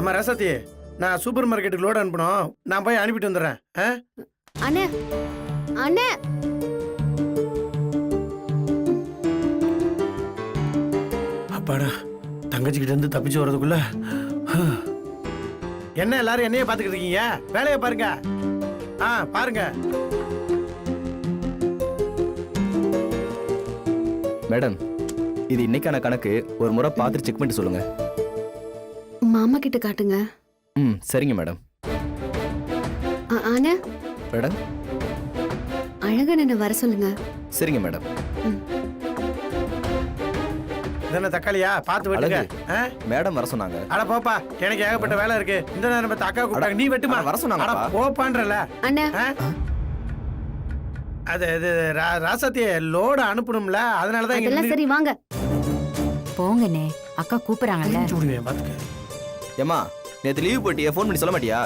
அம்மா ரசத்தி, நான் சூப்பர் மார்க்கெட்டுக்கு லோடு அனுப்பணும். நான் போய் அனுப்பிட்டு வந்துடுறேன். அண்ணே அண்ணே, அப்பாடா, தங்கச்சிக்கிட்ட இருந்து தப்பிச்சு வர்றதுக்குள்ள என்ன எல்லாரும் என்னையே பாத்துக்கிட்டு இருக்கீங்க? வேலையை பாருங்க. பாருங்க மேடம், இது இன்னைக்கான கணக்கு. ஒரு முறை பார்த்துட்டு செக் பண்ணிட்டு சொல்லுங்க. மாமா கிட்ட காட்டுங்க. சரிங்க மேடம். அண்ணே மேடம், அழகன் என்ன வர சொல்லுங்க. சரிங்க மேடம். இதென்ன தக்காளியா? பார்த்து வெட்டுங்க. மேடம் வர சொன்னாங்க. அட போப்பா, எனக்கு ஏகப்பட்ட வேலை இருக்கு. இந்த நேரம் பார்த்து அக்கா கூப்பிட்டாங்க, நீ வெட்டுமா. வர சொன்னாங்க. அட போப்பான்றல. அண்ணே, அது இது ராசத்திய லோடு அனுப்பணும்ல, அதனால தான் இதெல்லாம் சரி, வாங்க போங்கண்ணே. அக்கா கூப்பிடுறாங்கல்ல. சூடுவேன் பாத்துக்க. ஏம்மா, நேத்து லீவ் போட்டியே, ஃபோன் பண்ணி சொல்ல மாட்டியா?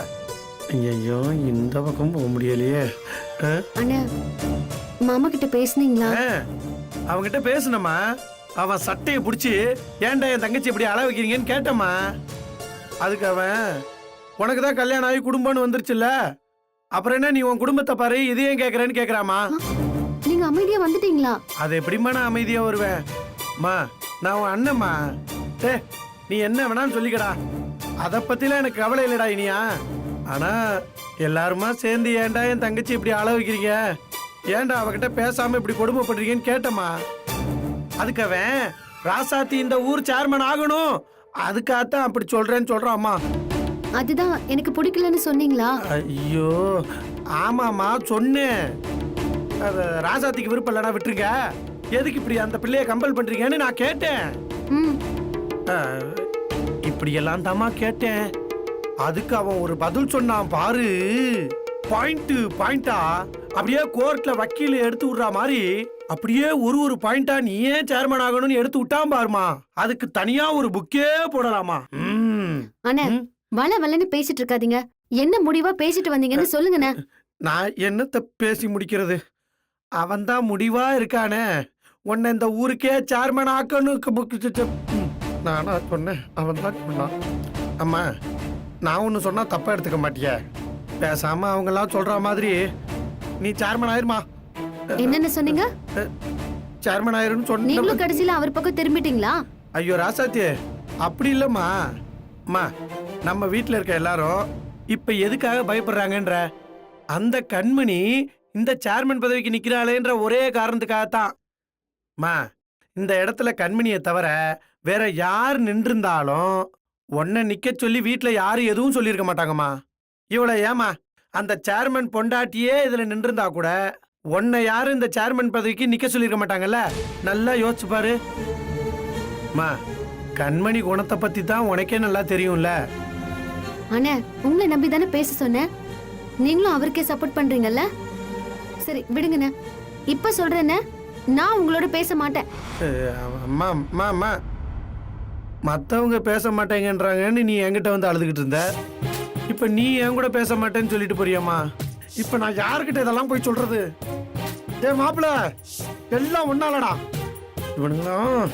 ஐயோ, இந்த பக்கம் போக முடியலையே. அண்ணே, மாமா கிட்ட பேசுனீங்களா? அவங்கிட்ட பேசுனமா. அவன் சட்டையை பிடிச்சி, ஏன்டா என் தங்கச்சி இப்படி அள வைக்கிறீங்கன்னு கேட்டம்மா. அதுக்கு அவன், உனக்கு தான் கல்யாணம் ஆகி குடும்பம்னு வந்துருச்சுல்ல, அப்புறம் என்ன நீ உன் குடும்பத்தை பாரு, இதையும் கேட்கறேன்னு கேட்கறாமா. நீங்க அமைதியா வந்துட்டீங்களா? அது எப்படிமா நான் அமைதியா வருவேன்? மா, நான் உன் அண்ணம்மா. நீ என்ன வேணாலும் சொல்லிக்கடா, அதை பத்திலாம் எனக்கு கவலை இல்லடா இனியா. ஆனா எல்லாருமா சேர்ந்து ஏன்டா என் தங்கச்சி இப்படி அள வைக்கிறீங்க, ஏன்டா அவகிட்ட பேசாம இப்படி கொடுமைப்படுறீங்கன்னு கேட்டம்மா. அதுக்கு அவன், ராசாத்தி இந்த ஊர் சேர்மன் ஆகணும், அதுக்காகத்தான் அப்படி சொல்றேன்னு சொல்றாம்மா. அதுதான் எனக்கு பிடிக்கலன்னு சொன்னீங்களா? ஐயோ ஆமாமா சொன்னேன். ராசாத்திக்கு விருப்பம் இல்லைனா விட்டுருங்க, எதுக்கு இப்படி அந்த பிள்ளைய கம்பல் பண்றீங்கன்னு நான் கேட்டேன். இப்படி எல்லாம் தாமா கேட்டேன். அதுக்கு அவன் ஒரு பதில் சொன்னான் பாரு, பாயிண்டா அப்படியே கோர்ட்ல வக்கீல் எடுத்து விடுற மாதிரி, அப்படியே ஒரு பாயிண்டா நீ ஏன் சேர்மன் ஆகணும்னு எடுத்து விட்டான் பாருமா. அதுக்கு தனியா ஒரு புக்கே போடலாமா. அண்ணே, வள வளன்னு பேசிட்டு இருக்காதீங்க. என்ன முடிவா பேசிட்டு வந்தீங்கன்னு சொல்லுங்கண்ணே. நான் என்னத்த பேசி முடிக்கிறது? அவன் தான் முடிவா இருக்கானே, உன்னை இந்த ஊருக்கே சேர்மன் ஆக்கணும். நானா சொன்னேன், அவன் தான் சொன்னான். அம்மா, நான் ஒன்னு சொன்னா தப்பா எடுத்துக்க மாட்டிய. பேசாம அவங்க எல்லாம் சொல்ற மாதிரி நீ சேர்மன் ஆயிருமா. என்னென்ன சொன்னீங்க? சேர்மன் ஆயிருன்னு சொன்ன. நீங்களும் கடைசியில அவர் பக்கம் திரும்பிட்டீங்களா? ஐயோ ராசாத்தி, அப்படி இல்லம்மா. அம்மா, நம்ம வீட்டுல இருக்க எல்லாரும் இப்ப எதுக்காக பயப்படுறாங்கன்ற, அந்த கண்மணி இந்த சேர்மன் பதவிக்கு நிக்கிறாளேன்ற ஒரே காரணத்துக்காகத்தான். மா, இந்த இடத்துல கண்மணியை தவிர வேற யார் நின்றுந்தாலும் உன்னை நிக்க சொல்லி வீட்டுல யாரும் எதுவும் சொல்லியிருக்க மாட்டாங்கம்மா. இவளை ஏமா, அந்த சேர்மன் பொண்டாட்டியே இதுல நின்றுந்தா கூட உன்னை யாரும் இந்த சேர்மன் பதவிக்கு நிக்க சொல்லியிருக்க மாட்டாங்கல்ல. நல்லா யோசிச்சு பாரு. மா, கண்மணி குணத்தை பத்தி தான் உனக்கே நல்லா தெரியும்ல. அண்ணே, உங்களை நம்பி தானே பேச சொன்னேன். நீங்களும் அவருக்கே சப்போர்ட் பண்றீங்கல்ல. சரி விடுங்கண்ணே. இப்ப சொல்றேன்னு, நான் உங்களோட பேச மாட்டேன். அம்மா அம்மா அம்மா, மற்றவங்க பேச மாட்டேங்கன்றாங்கன்னு நீ என்கிட்ட வந்து அழுதுகிட்டு இருந்த. இப்ப நீ என் கூட பேச மாட்டேன்னு சொல்லிட்டு போறியம்மா. இப்ப நான் யாருக்கிட்ட இதெல்லாம் போய் சொல்றது? மாப்பிள்ள, எல்லாம் ஒன்னாலடா இவனுங்களாம்.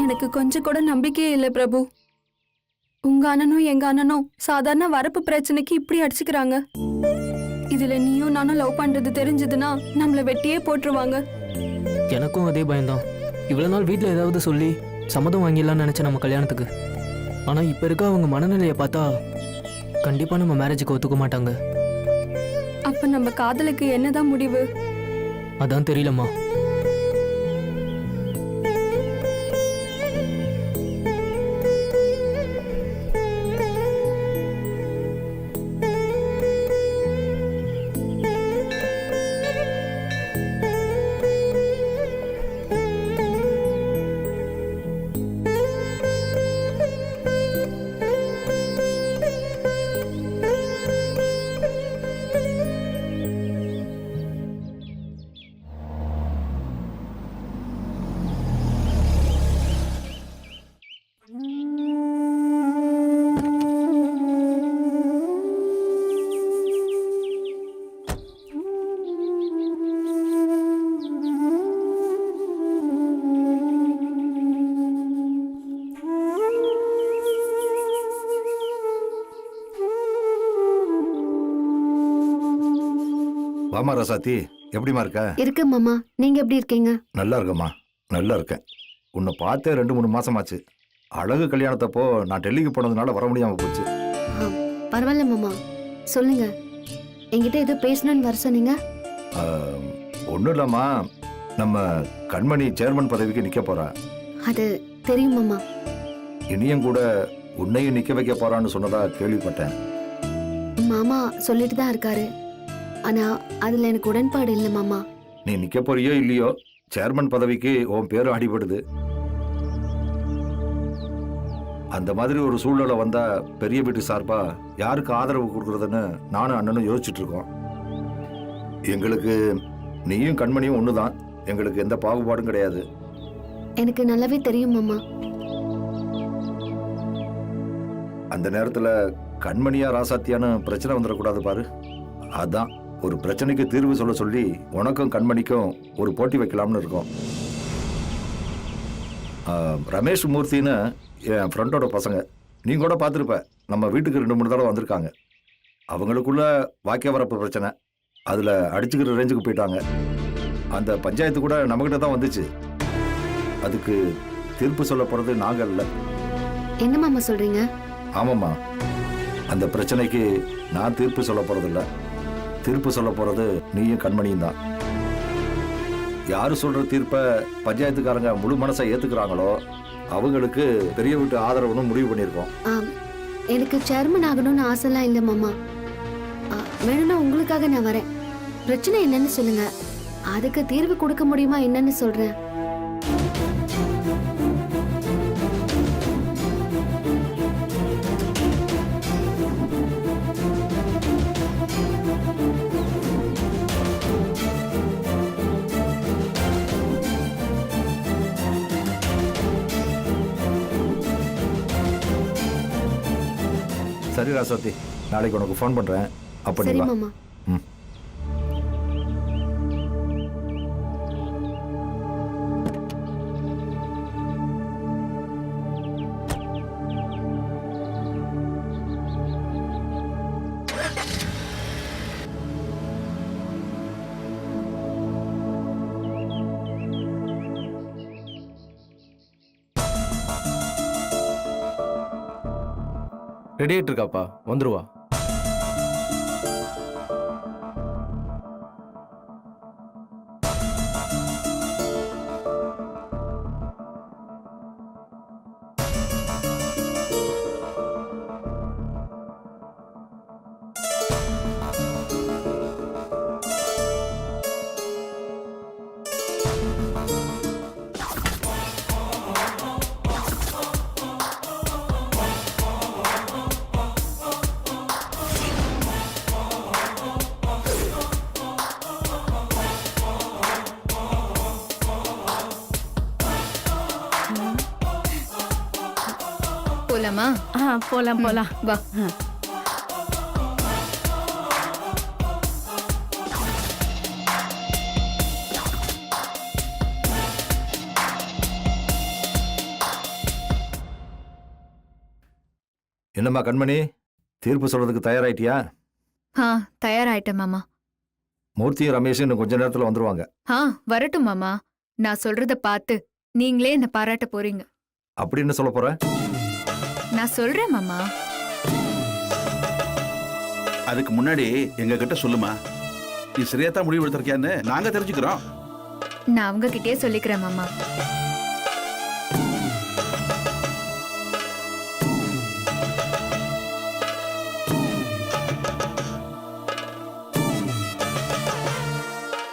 எனக்கு கொஞ்சம் கூட நம்பிக்கையே இல்லை பிரபு. உங்க அண்ணனும் எங்க அண்ணனும் சாதாரண வரப்பு பிரச்சனைக்கு இப்படி அடிச்சுக்கிறாங்க. இதுல நீயும் நானும் லவ் பண்றது தெரிஞ்சதுன்னா நம்மள வெட்டியே போட்டுருவாங்க. எனக்கும் அதே பயம்தான். இவ்வளவு நாள் வீட்டுல ஏதாவது சொல்லி சம்மதம் வாங்கிடலாம்னு நினைச்ச நம்ம கல்யாணத்துக்கு. ஆனா இப்ப இருக்க அவங்க மனநிலையை பார்த்தா கண்டிப்பா நம்ம மேரேஜுக்கு ஒத்துக்க மாட்டாங்க. அப்ப நம்ம காதலுக்கு என்னதான் முடிவு? அதான் தெரியலம்மா. வாமா ரசாத்தி, எப்படிமா இருக்க? இருக்கு மாமா. நீங்க எப்படி இருக்கீங்க? நல்லா இருக்கம்மா, நல்லா இருக்கேன். உன்னை பார்த்தே 2-3 மாசமாச்சு. அழகு கல்யாணத்தப்போ நான் டெல்லிக்கு போனதுனால வர முடியாம போச்சு. பரவாயில்ல மாமா, சொல்லுங்க. என்கிட்ட ஏதோ பேசணும்னு வர சொன்னீங்க. ஒன்றும் இல்லம்மா, நம்ம கண்மணி சேர்மன் பதவிக்கு நிக்க போறா. அது தெரியும் மாமா. இனியும் கூட உன்னையும் நிக்க வைக்க போறான்னு சொன்னதா கேள்விப்பட்டேன். மாமா சொல்லிட்டு தான் இருக்காரு. ஆனா அதுல எனக்கு உடன்பாடு இல்லை மாமா. நீ நிக்க போறியோ இல்லையோ, சேர்மன் பதவிக்கு உன் பேரும் அடிபடுது. அந்த மாதிரி ஒரு சூழ்நிலை வந்தா பெரிய வீட்டு சார்பா யாருக்கு ஆதரவு கொடுக்கறதுன்னு நானும் அண்ணனும் யோசிச்சுட்டு இருக்கோம். எங்களுக்கு நீயும் கண்மணியும் ஒண்ணுதான். எங்களுக்கு எந்த பாகுபாடும் கிடையாது. எனக்கு நல்லாவே தெரியும் மாமா. அந்த நேரத்துல கண்மணியா ராசாத்தியான்னு பிரச்சனை வந்துடக்கூடாது பாரு. அதான் ஒரு பிரச்சனைக்கு தீர்வு சொல்ல சொல்லி உனக்கும் கண்மணிக்கும் ஒரு போட்டி வைக்கலாம்னு இருக்கோம். ரமேஷ் மூர்த்தின்னு என் ஃப்ரெண்டோட பசங்க, நீ கூட பார்த்துருப்ப. நம்ம வீட்டுக்கு 2-3 தடவை வந்திருக்காங்க. அவங்களுக்குள்ள வாக்கிய வரப்பு பிரச்சனை, அதில் அடிச்சுக்கிற ரேஞ்சுக்கு போயிட்டாங்க. அந்த பஞ்சாயத்து கூட நம்மகிட்ட தான் வந்துச்சு. அதுக்கு தீர்ப்பு சொல்ல போகிறது நாங்கள் இல்லை. என்ன மாமா சொல்றீங்க? ஆமாம்மா, அந்த பிரச்சனைக்கு நான் தீர்ப்பு சொல்ல போகிறதில்ல. தீர்ப்பு சொல்ல போகிறது நீயும் கண்மணியும் தான். யாரு சொல்ற தீர்ப்பை பஞ்சாயத்துக்காரங்க முழு மனசை ஏத்துக்கிறாங்களோ அவங்களுக்கு பெரிய வீட்டு ஆதரவுன்னு முடிவு பண்ணியிருக்கோம். எனக்கு சேர்மன் ஆகணும்னு ஆசைலாம் இல்லை மாமா. வேணும்னா உங்களுக்காக நான் வரேன். பிரச்சனை என்னன்னு சொல்லுங்க, அதுக்கு தீர்வு கொடுக்க முடியுமா என்னன்னு சொல்றேன். சரி ராசாத்தி, நாளைக்கு உனக்கு ஃபோன் பண்றேன். அப்ப நீ சரி வா. மாமா. ம். ரெடி ஆயிட்டு இருக்காப்பா, வந்துருவா. போலாமா? போலாம் போலாம். வா. என்னம்மா கண்மணி, தீர்ப்பு சொல்றதுக்கு தயாராயிட்டியா? தயாராயிட்டேன் மாமா. மூர்த்தியும் ரமேஷும் இன்னும் கொஞ்ச நேரத்துல வந்துருவாங்க. வரட்டும் மாமா. நான் சொல்றத பார்த்து நீங்களே என்ன பாராட்ட போறீங்க. அப்படின்னு சொல்ல போற? நான் சொல்றேன் மாமா. அதுக்கு முன்னாடி எங்க கிட்ட சொல்லுமா, நீ சரியாத்தான் முடிவு எடுத்திருக்கியான்னு நாங்க தெரிஞ்சுக்கிறோம். நான் அவங்க கிட்டே சொல்லிக்கிறேன் மாமா.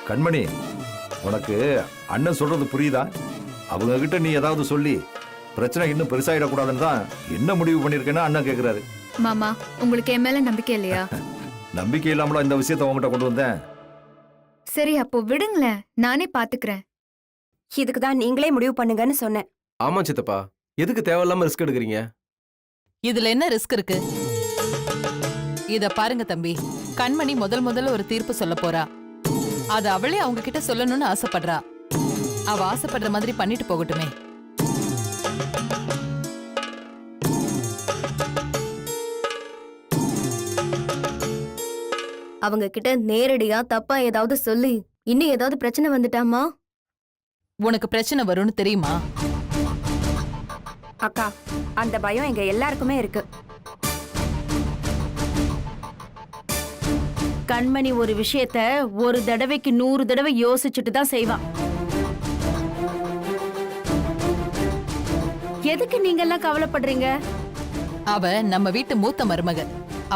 கண்மணி, உனக்கு அண்ணன் சொல்றது புரியுதா? அவங்க கிட்ட நீ ஏதாவது சொல்லி பிரச்சனை இன்னும் பெருசாயிடக்கூடாதுன்னு தான் என்ன முடிவு பண்ணிருக்கேன்னா அண்ணன் கேக்குறாரு. மாமா, உங்களுக்கு என் மேல நம்பிக்கை இல்லையா? நம்பிக்கை இல்லாமல இந்த விஷயத்தை உங்ககிட்ட கொண்டு வந்தேன். சரி, அப்போ விடுங்களேன், நானே பாத்துக்கிறேன். இதுக்கு தான் நீங்களே முடிவு பண்ணுங்கன்னு சொன்னேன். ஆமா சித்தப்பா, எதுக்கு தேவையில்லாம ரிஸ்க் எடுக்கிறீங்க? இதுல என்ன ரிஸ்க் இருக்கு? இத பாருங்க தம்பி, கண்மணி முதல்ல ஒரு தீர்ப்பு சொல்ல போறா. அது அவளே அவங்க கிட்ட சொல்லணும்னு ஆசைப்படுறா. அவ ஆசைப்படுற மாதிரி பண்ணிட்டு போகட்டுமே. அவங்க கிட்ட நேரடியா தப்பா ஏதாவது சொல்லி இன்னும் ஏதாவது பிரச்சனை வந்துட்டாமா? உனக்கு பிரச்சனை வரும்னு தெரியுமா? அக்கா, அந்த பயம் எங்க எல்லாருக்குமே இருக்கு. கண்மணி ஒரு விஷயத்த ஒரு தடவைக்கு 100 தடவை யோசிச்சுட்டு தான் செய்வான். எதுக்கு நீங்க எல்லாம் கவலைப்படுறீங்க? அவ நம்ம வீட்டு மூத்த மருமக,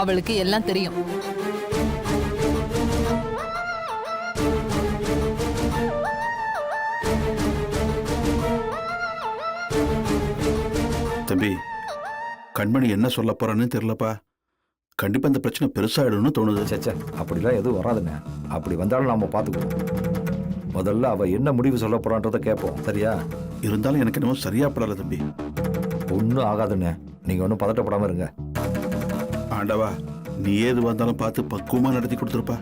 அவளுக்கு எல்லாம் தெரியும். தம்பி, கண்மணி என்ன சொல்ல போறான்னு தெரியலப்பா. கண்டிப்பா இந்த பிரச்சனை பெருசாயிடும்னு தோணுது. சச்சா, அப்படிலாம் எதுவும் வராதுண்ணே. அப்படி வந்தாலும் நாம பார்த்துக்குவோம். முதல்ல அவ என்ன முடிவு சொல்ல போறான்றத கேட்போம், சரியா? இருந்தாலும் எனக்கு என்னமோ சரியா படல தம்பி. ஒன்றும் ஆகாதுண்ணே, நீங்க ஒன்றும் பதட்டப்படாம இருங்க. ஆண்டவா, நீ ஏது வந்தாலும் பார்த்து பக்குவமா நடத்தி கொடுத்துருப்பா.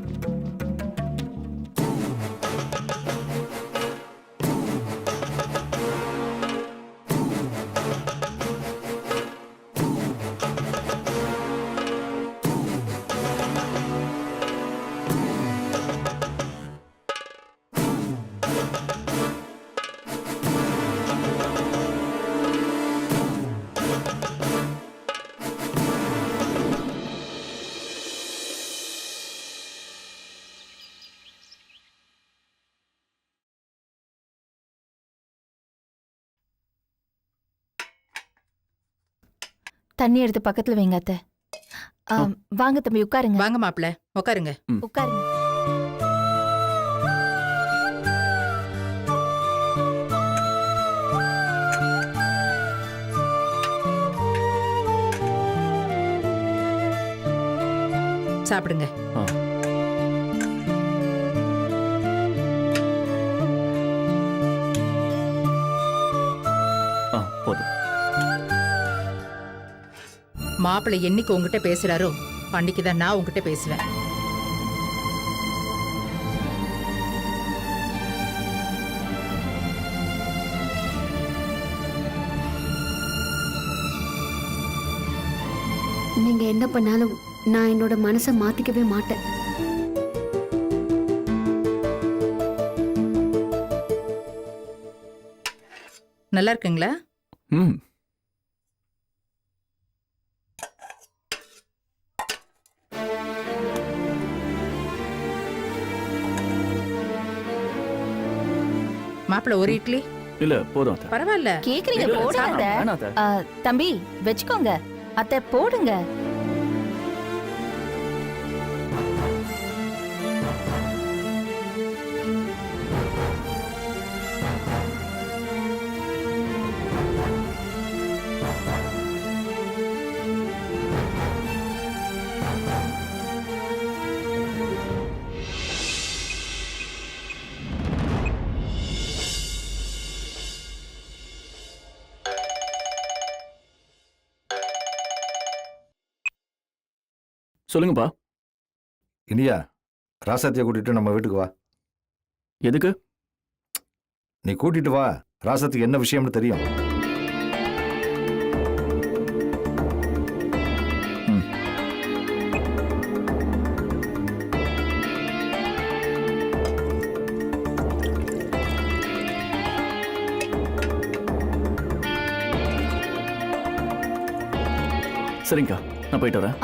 தண்ணி எடுத்து பக்கத்துல வைங்க அத்தை. வாங்க தம்பி, உட்காருங்க. வாங்க மாப்பிள்ள, உட்காருங்க. உட்காருங்க. சாப்பிடுங்க. போதும். மாப்பிள்ளை என்னைக்கு உங்ககிட்ட பேசுறாரோ அன்னைக்குதான் நான் உங்ககிட்ட பேசுவேன். நீங்க என்ன பண்ணாலும் நான் என்னோட மனசை மாத்திக்கவே மாட்டேன். நல்லா இருக்குங்களா? ம். மாப்பிள்ள ஒரு இட்லி? இல்ல போதும் அத்தை. பரவாயில்ல. கேக்குறீங்க? இல்ல, போடுங்க. வேணாம் அத்தை. தம்பி வச்சுக்கோங்க. அத்தை போடுங்க. சொல்லுங்கப்பா. இனியா, ராசாத்தியை கூட்டிட்டு நம்ம வீட்டுக்கு வா. எதுக்கு? நீ கூட்டிட்டு வா, ராசாத்திக்கு என்ன விஷயம்னு தெரியும். சரிங்கக்கா, நான் போயிட்டு வரேன்.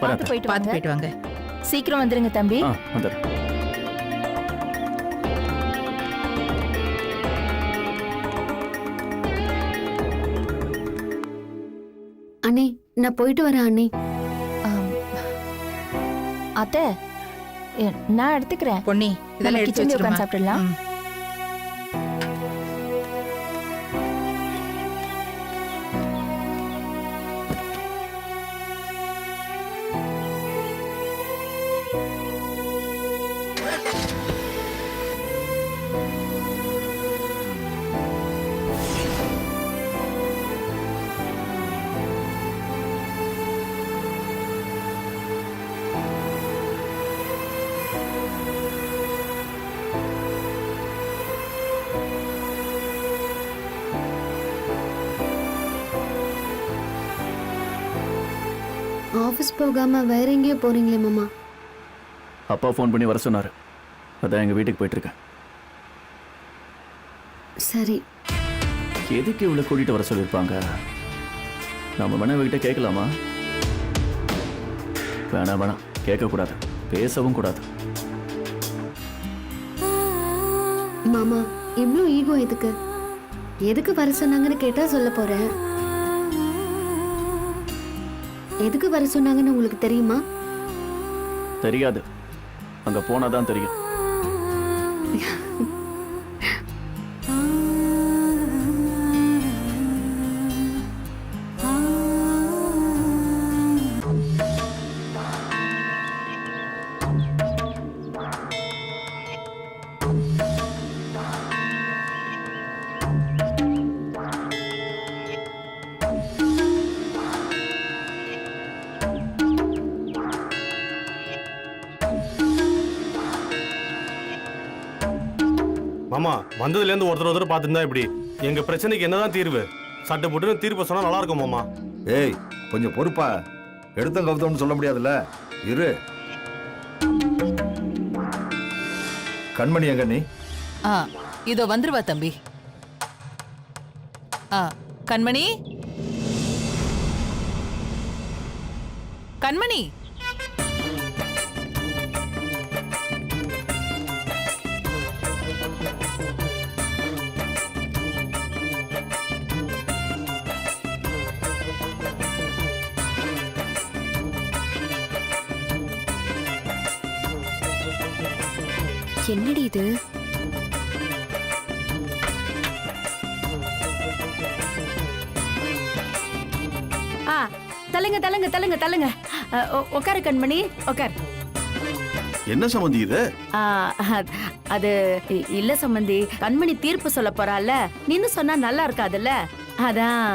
பார்த்து போயிட்டு பார்த்து வாங்க. போயிட்டு வாங்க. சீக்கிரம் வந்துருங்க தம்பி. வந்துடுறேன். அண்ணே, நான் போயிட்டு வரேன் அண்ணே. அத்தை நான் எடுத்துக்கிறேன். பொன்னி, நம்ம இதெல்லாம் எடுத்து கிச்சன்ல வச்சிருமா. உட்கார்ந்து சாப்பிடலாம். ஆஃபீஸ் போகாம வேற எங்கேயோ போறீங்களே மாமா? அப்பா ஃபோன் பண்ணி வர சொன்னார். அதான் எங்கள் வீட்டுக்கு போயிட்டுருக்கேன். சரி. எதுக்கு இவ்வளோ கூட்டிகிட்டு வர சொல்லியிருப்பாங்க? நம்ம மனைவிகிட்ட கேட்கலாமா? வேணாம், கேட்கக்கூடாது, பேசவும் கூடாது. மாமா, இவ்ளோ ஈகோ எதுக்கு? எதுக்கு வர சொன்னாங்கன்னு கேட்டா சொல்ல போறேன். எதுக்கு வர சொன்னாங்கன்னு உங்களுக்கு தெரியுமா? தெரியாது, அங்க போனாதான் தெரியும். மாமா, வந்ததுலேருந்து ஒருத்தர் பார்த்துருந்தா இப்படி எங்க பிரச்சனைக்கு என்னதான் தீர்வு? சட்டை போட்டு தீர்ப்பு சொன்னா நல்லா இருக்கும் மாமா. ஏய், கொஞ்சம் பொறுப்பா. எடுத்தம் கவுத்தம்னு சொல்ல முடியாதுல்ல. இரு. கண்மணி எங்க நீ? இதோ வந்துருவா தம்பி. கண்மணி, கண்மணி. என்னடி இது? தள்ளுங்க தள்ளுங்க தள்ளுங்க தள்ளுங்க. உட்காரு கண்மணி, உட்காரு. என்ன சம்பந்தி இது? அது இல்ல சம்பந்தி, கண்மணி தீர்ப்பு சொல்ல போறால, நின்னு சொன்னா நல்லா இருக்காதுல்ல, அதான்.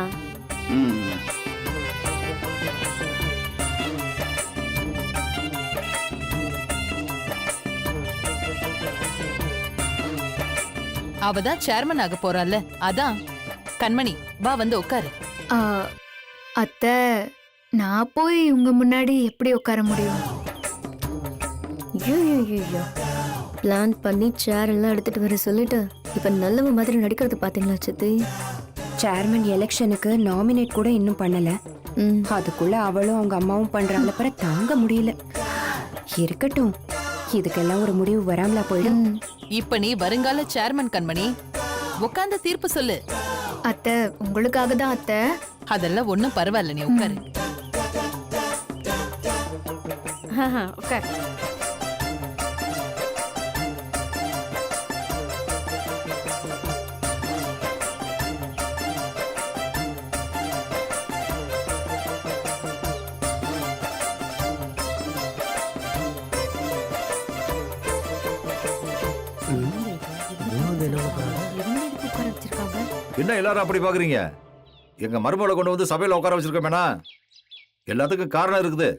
அவதான் சேர்மன் ஆக போறாள், அதான். கண்மணி, வா வந்து உட்காரு. அத்தை, நான் போய் உங்க முன்னாடி எப்படி உட்கார முடியும்? பிளான் பண்ணி சேர் எல்லாம் எடுத்துட்டு வர சொல்லிட்டு இப்ப நல்லவ மாதிரி நடிக்கிறது பாத்தீங்களா சித்தி? சேர்மன் எலெக்ஷனுக்கு நாமினேட் கூட இன்னும் பண்ணல. அதுக்குள்ள அவளும் அவங்க அம்மாவும் பண்றாங்க, பிற தாங்க முடியல. இருக்கட்டும், இதுக்கெல்லாம் ஒரு முடிவு வராமலா போயிடும். இப்ப நீ வருங்கால சேர்மன் கண்மணி, உட்கார்ந்து தீர்ப்பு சொல்லு. அத்தை, உங்களுக்காக தான் அத்தை. அதெல்லாம் ஒண்ணும் பரவாயில்ல, நீ உட்காரு. உட்காரு. என்ன எல்லாரும் அப்படி பாக்குறீங்க? எங்க மருமகளை கொண்டு வந்து சபையில உட்கார வச்சிருக்கோமேனா, எல்லாத்துக்கும் காரணம் இருக்குது.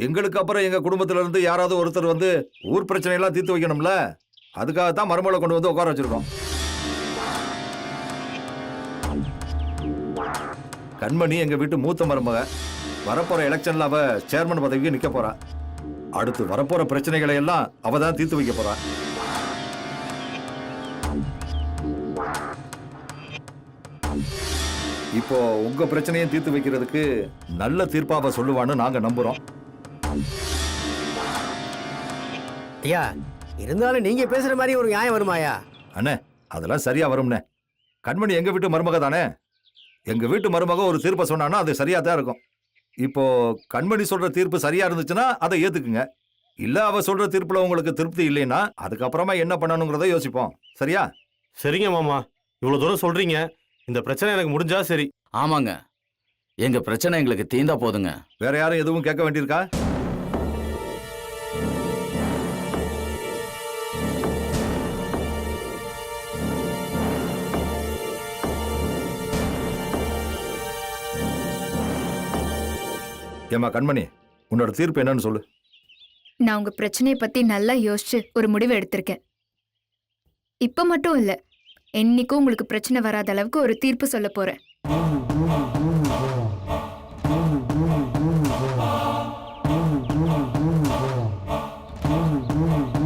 எங்களுக்கு அப்புறம் எங்க குடும்பத்துல இருந்து யாராவது ஒருத்தர் வந்து ஊர் பிரச்சனை எல்லாம் தீர்த்து வைக்கணும்ல, அதுக்காகத்தான் மருமகளை கொண்டு வந்து உட்கார வச்சிருக்கோம். கண்மணி எங்க வீட்டு மூத்த மருமக. வரப்போற எலெக்ஷன்ல அவ சேர்மன் பதவிக்கு நிக்க போறா. அடுத்து வரப்போற பிரச்சனைகளை எல்லாம் அவ தான் தீர்த்து வைக்க போறா. இப்போ உங்க பிரச்சனையை தீர்த்து வைக்கிறதுக்கு நல்ல தீர்ப்பாக சொல்லுவான்னு நாங்க நம்புறோம். ஐயா, இருந்தாலும் நீங்க பேசுற மாதிரி ஒரு நியாயம் வருமாயா? அண்ணே, அதெல்லாம் சரியா வரும்னே. கண்மணி எங்க வீட்டு மருமக தானே. எங்க வீட்டு மருமக ஒரு தீர்ப்பை சொன்னான்னா அது சரியா தான் இருக்கும். இப்போ கண்மணி சொல்ற தீர்ப்பு சரியா இருந்துச்சுன்னா அதை ஏத்துக்குங்க. இல்ல அவ சொல்ற தீர்ப்புல உங்களுக்கு திருப்தி இல்லைன்னா அதுக்கப்புறமா என்ன பண்ணணுங்கிறத யோசிப்போம். சரியா? சரிங்க மாமா, இவ்வளவு தூரம் சொல்றீங்க. இந்த பிரச்சனை எனக்கு முடிஞ்சா சரி. ஆமாங்க, எங்க பிரச்சனை எங்களுக்கு தீந்தா போதுங்க. வேற யாரும் எதுவும் கேட்க வேண்டியிருக்கா? ஏமா கண்மணி, உன்னோட தீர்ப்பு என்னன்னு சொல்லு. நான் உங்க பிரச்சனையை பத்தி நல்லா யோசிச்சு ஒரு முடிவு எடுத்திருக்கேன். இப்ப மட்டும் இல்ல, என்னைக்கும் உங்களுக்கு பிரச்சனை வராத அளவுக்கு ஒரு தீர்ப்பு சொல்ல போறேன். ம்